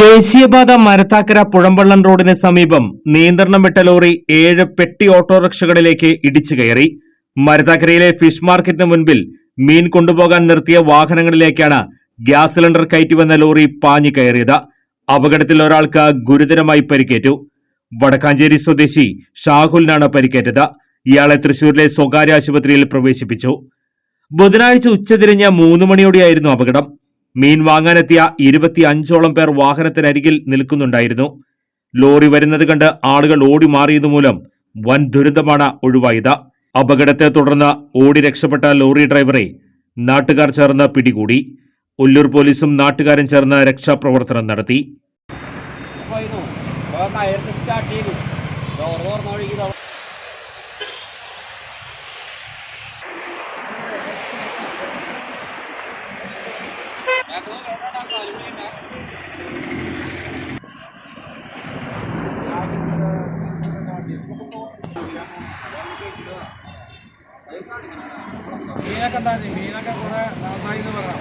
ദേശീയപാത മരത്താക്കര പുഴമ്പള്ളം റോഡിന് സമീപം നിയന്ത്രണം വിട്ട ലോറി 7 പെട്ടി ഓട്ടോറിക്ഷകളിലേക്ക് ഇടിച്ചു കയറി. മരത്താക്കരയിലെ ഫിഷ് മാർക്കറ്റിന് മുൻപിൽ മീൻ കൊണ്ടുപോകാൻ നിർത്തിയ വാഹനങ്ങളിലേക്കാണ് ഗ്യാസ് സിലിണ്ടർ കയറ്റിവന്ന ലോറി പാഞ്ഞു കയറിയത്. അപകടത്തിൽ ഒരാൾക്ക് ഗുരുതരമായി പരിക്കേറ്റു. വടക്കാഞ്ചേരി സ്വദേശി ഷാഹുലിനാണ് പരിക്കേറ്റത്. ഇയാളെ തൃശൂരിലെ സ്വകാര്യ ആശുപത്രിയിൽ പ്രവേശിപ്പിച്ചു. ബുധനാഴ്ച ഉച്ചതിരിഞ്ഞ് 3 മണിയോടെയായിരുന്നു അപകടം. മീൻ വാങ്ങാനെത്തിയ 25ഓളം പേർ വാഹനത്തിനരികിൽ നിൽക്കുന്നുണ്ടായിരുന്നു. ലോറി വരുന്നത് കണ്ട് ആളുകൾ ഓടി മാറിയതുമൂലം വൻ ദുരന്തമാണ് ഒഴിവായത്. അപകടത്തെ തുടർന്ന് ഓടി രക്ഷപ്പെട്ട ലോറി ഡ്രൈവറെ നാട്ടുകാർ ചേർന്ന് പിടികൂടി. ഒല്ലൂർ പോലീസും നാട്ടുകാരും ചേർന്ന് രക്ഷാപ്രവർത്തനം നടത്തി. മീനൊക്കെ ഉണ്ടായിരുന്നു. മീനൊക്കെ കുറെ നന്നായി എന്ന് പറയാം.